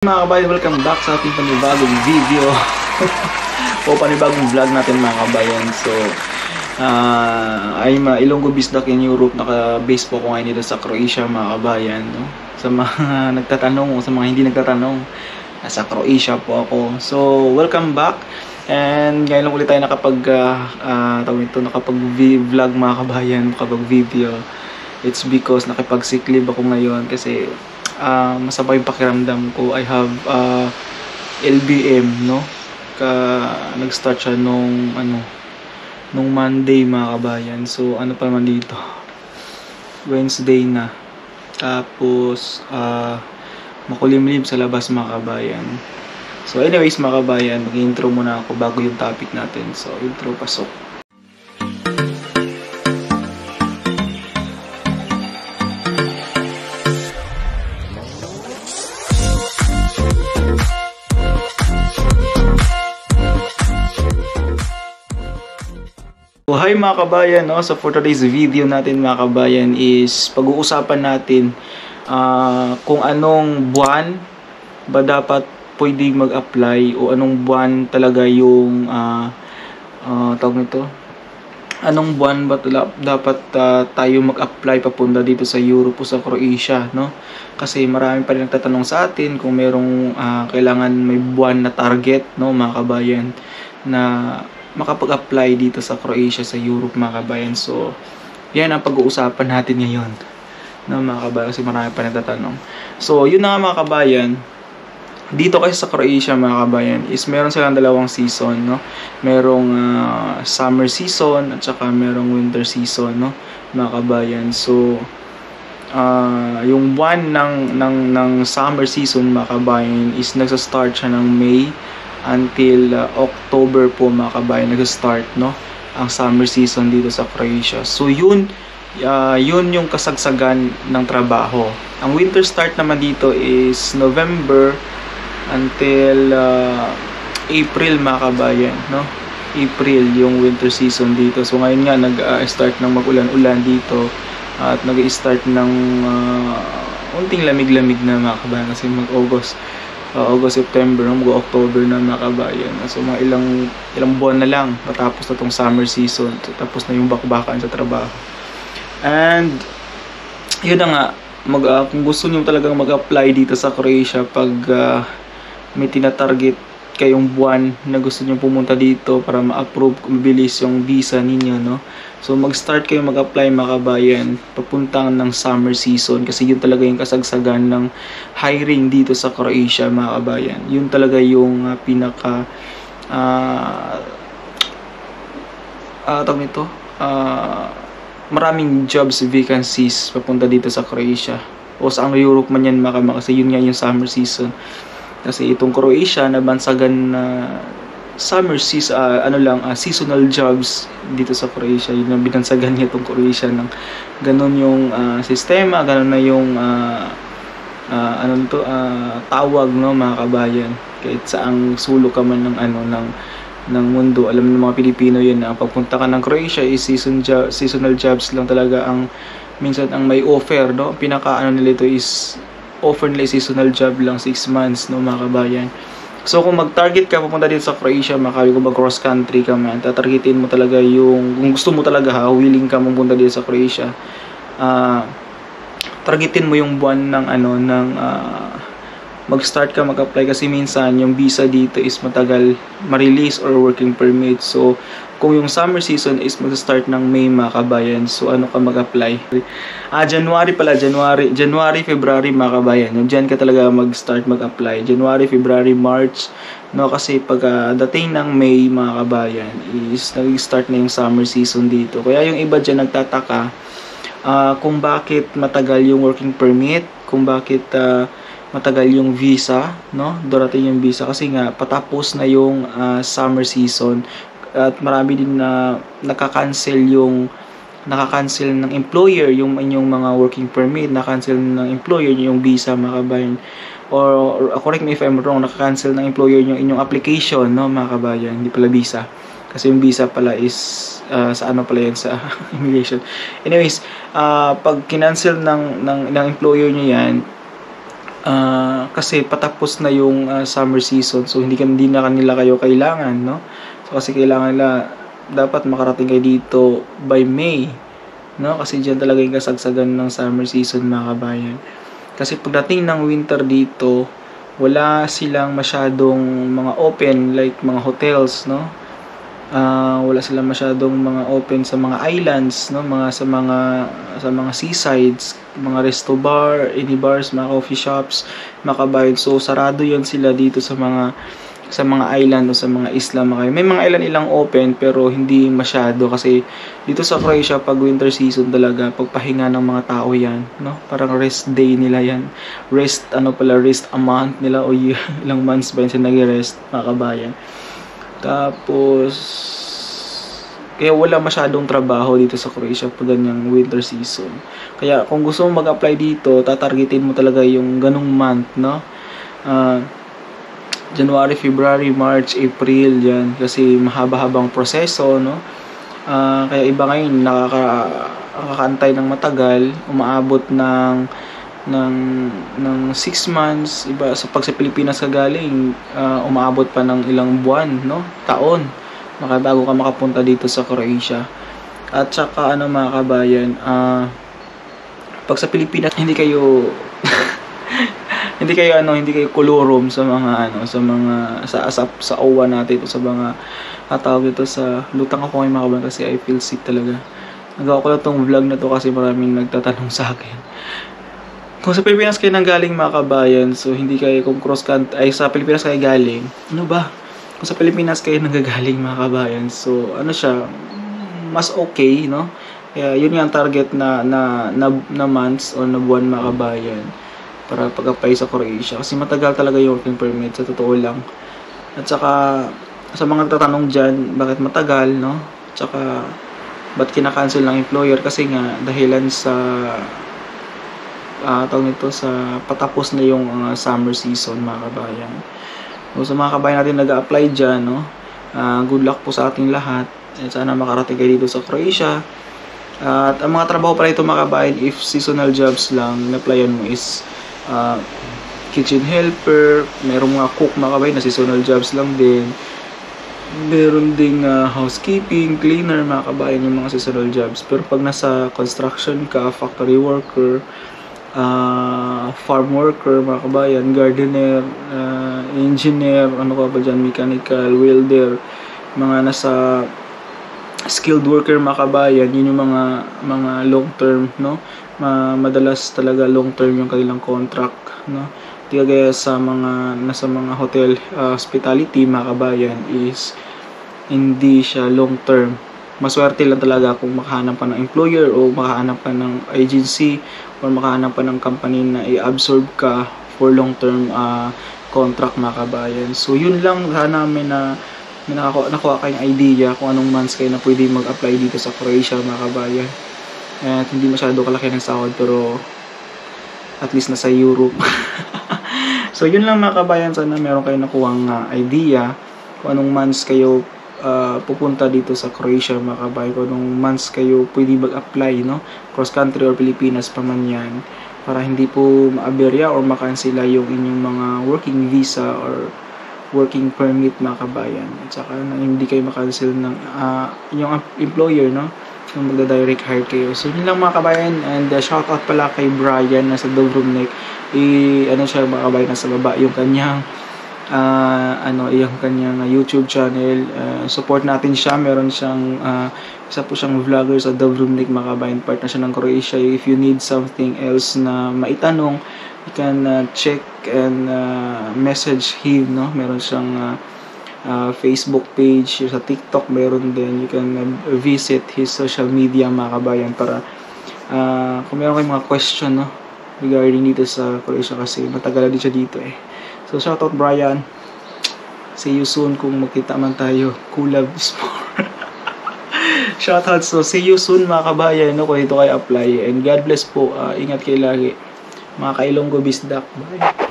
Mga kabayan, welcome back sa ating panibagong video o panibagong vlog natin mga kabayan. So, I'm Ilonggo Bisdak in Europe. Naka-base po ko ngayon dito sa Croatia mga kabayan, no? Sa mga nagtatanong o sa mga hindi nagtatanong, nasa Croatia po ako. So, welcome back. And ngayon lang ulit tayo nakapag-vlog mga kabayan, nakapag-video. It's because nakipag-sick leave ako ngayon kasi masama yung pakiramdam ko. I have LBM, no? Nag-start siya nung Monday mga kabayan. So ano pa naman dito, Wednesday na. Tapos makulimlim sa labas mga kabayan. So anyways mga kabayan, mag-intro muna ako bago yung topic natin. So intro, pasok. Hi mga kabayan, no? So for today's video natin mga kabayan is pag-uusapan natin kung anong buwan ba dapat pwedeng mag-apply o anong buwan talaga yung tawag nito, anong buwan ba dapat tayo mag-apply papunta dito sa Europe o sa Croatia, no? Kasi marami pa rin nagtatanong sa atin kung merong kailangan may buwan na target, no mga kabayan, na makapag-apply dito sa Croatia, sa Europe mga kabayan. So, yan ang pag-uusapan natin ngayon, no, mga kabayan, kasi marami pa nagtatanong. So, yun na nga mga kabayan, dito kasi sa Croatia mga kabayan is meron silang dalawang season, no? Merong summer season at saka merong winter season, no, mga kabayan. So, yung buwan ng summer season mga kabayan is nagsa-start siya ng May until October po mga kabayan, nag-start, no, ang summer season dito sa Croatia. So yun yung kasagsagan ng trabaho. Ang winter start naman dito is November until April mga kabayan, no? April yung winter season dito. So ngayon nga nag-start ng mag-ulan-ulan dito at nag-start ng unting lamig-lamig na mga kabayan kasi mag-August, September, mag-October na mga kabayan. So mga ilang buwan na lang matapos na tong summer season. So, tapos na yung bakbakan sa trabaho. And yun na nga, kung gusto nyo talagang mag-apply dito sa Croatia, pag may tinatarget kayong buwan na gusto nyo pumunta dito para ma-approve, mabilis yung visa ninyo, no? So mag-start kayo mag-apply mga kabayan papuntang ng summer season kasi yun talaga yung kasagsagan ng hiring dito sa Croatia mga kabayan. Yun talaga yung pinaka maraming jobs vacancies papunta dito sa Croatia o sa Europe man yan mga kabayan, kasi yun nga yung summer season. Kasi itong Croatia nabansagan na summer season, seasonal jobs dito sa Croatia. Yun ang binansagan niya itong Croatia ng ganun yung sistema, ganun na yung tawag, no mga kabayan. Kahit saang sulok ka man ng mundo, alam ng mga Pilipino yun na pagpunta ka ng Croatia is seasonal jobs lang talaga ang minsan ang may offer, no? Pinaka nila ito is offer nila seasonal job lang 6 months, no mga kabayan. So kung mag-target ka papunta dito sa Croatia, kung mag-cross country ka man, tatargetin mo talaga kung gusto mo talaga willing ka mapunta dito sa Croatia, targetin mo yung buwan ng mag-start ka mag-apply kasi minsan yung visa dito is matagal ma-release or working permit. So kung yung summer season is mag-start ng May mga kabayan, so ano ka mag-apply? January, February mga kabayan. Yung dyan ka talaga mag-start mag-apply. January, February, March, no? Kasi pag dating ng May mga kabayan is nag-start na yung summer season dito. Kaya yung iba dyan nagtataka kung bakit matagal yung working permit, kung bakit matagal yung visa, no? Darating yung visa kasi nga patapos na yung summer season. At marami din na nakakancel ng employer yung inyong mga working permit, nakakancel ng employer yung visa mga kabayan, or correct me if I'm wrong, nakakancel ng employer yung inyong application, no mga kabayan, hindi pala visa kasi yung visa pala is sa sa immigration. Anyways, pag kinancel ng employer nyo yan, Kasi patapos na yung summer season, so hindi na kanila kayo kailangan, no? So kasi kailangan nila dapat makarating kayo dito by May, no? Kasi diyan talaga yung kasagsagan ng summer season, mga kabayan. Kasi pagdating ng winter dito, wala silang masyadong mga open like mga hotels, no? Wala silang masyadong mga open sa mga islands, no, sa mga seasides, mga resto bar, any bars, mga coffee shops, mga kabayan. So sarado 'yon sila dito sa mga island o sa mga isla, mga. May mga island ilang open pero hindi masyado kasi dito sa Croatia pag winter season talaga pagpahinga ng mga tao 'yan, no? Parang rest day nila 'yan. Rest a month nila o ilang months ba sila nag-rest, mga kabayan. Tapos, kaya wala masyadong trabaho dito sa Croatia pag ganyang winter season. Kaya kung gusto mo mag-apply dito, tatargetin mo talaga yung ganung month, no? January, February, March, April, yan. Kasi mahaba-habang proseso, no? Kaya iba ngayon, nakakaantay ng matagal, umaabot ng 6 months, iba pag sa Pilipinas ka galing, umaabot pa ng ilang buwan, no? Taon, bago ka makapunta dito sa Croatia. At saka mga kabayan, pag sa Pilipinas hindi kayo hindi kayo kulurom sa mga sa OWA natin o sa mga tawag dito sa lutang ako ngayon, mga kabayan, kasi I feel sick talaga. Nagawa ko lang tong vlog na to kasi maraming nagtatanong sa akin. Kung sa Pilipinas kayo nanggaling, mga kabayan, so hindi kayo kung cross country ay sa Pilipinas kayo galing, kung sa Pilipinas kayo nagagaling, mga kabayan, so siya mas okay, no? Kaya yun yung target na months o na buwan, mga kabayan, para pag-apply sa Croatia kasi matagal talaga yung working permit, sa totoo lang. At saka sa mga nagtatanong dyan bakit matagal, no? At saka ba't kinakancel ng employer, kasi nga dahilan sa sa patapos na yung summer season, mga kabayan. So, sa mga kabayan natin nag-a-apply dyan, no? Good luck po sa ating lahat. At sana makarating kayo dito sa Croatia. At ang mga trabaho pala ito, mga kabayan, if seasonal jobs lang na-applyan mo is kitchen helper, merong mga cook, mga kabayan, na seasonal jobs lang din. Meron ding housekeeping, cleaner, mga kabayan, yung mga seasonal jobs. Pero pag nasa construction ka, factory worker, farm worker, mga kabayan, gardener, engineer, mechanical, welder, mga nasa skilled worker, mga kabayan, yun yung mga long term, no? Madalas talaga long term yung kanilang contract, no? Kaya sa nasa mga hotel, hospitality, mga kabayan, is hindi siya long term. Maswerte lang talaga kung makahanap pa ng employer o makahanap pa ng agency or makahanap pa ng company na i-absorb ka for long-term contract, mga kabayan. So, yun lang sana may nakuha kayong idea kung anong months kayo na pwede mag-apply dito sa Croatia, mga kabayan. At hindi masyado kalaki ng sahod pero at least nasa Europe. So, yun lang, mga kabayan. Sana meron kayong nakuhang idea kung anong months kayo pupunta dito sa Croatia, mga kabayan, kung anong months kayo pwede mag-apply, no? Cross country or Pilipinas pa man yan, para hindi po maaberya or makansela yung inyong mga working visa or working permit, mga kabayan. At saka hindi kayo makancel ng yung employer, no? Yung magda-direct hire kayo. So yun lang, mga kabayan. And shout out pala kay Brian na sa Dubrovnik. Siya, mga kabayan, nasa baba yung kanyang yung kanyang YouTube channel. Support natin siya. Meron siyang isa po siyang vlogger sa Dubrovnik, mga kabayan. Part na siya ng Croatia. If you need something else na maitanong, you can check and message him, no? Meron siyang Facebook page, sa TikTok meron din. You can visit his social media, mga kabayan, para kung meron kayong mga question, no, regarding dito sa Croatia, kasi matagal din siya dito eh. So, shoutout Brian. See you soon kung magkita man tayo. Collab is more. Shoutout. So, see you soon, mga kabayan, no, kung dito kayo apply. And God bless po. Ingat kayo lagi. Mga kailonggo bisdak. Bye.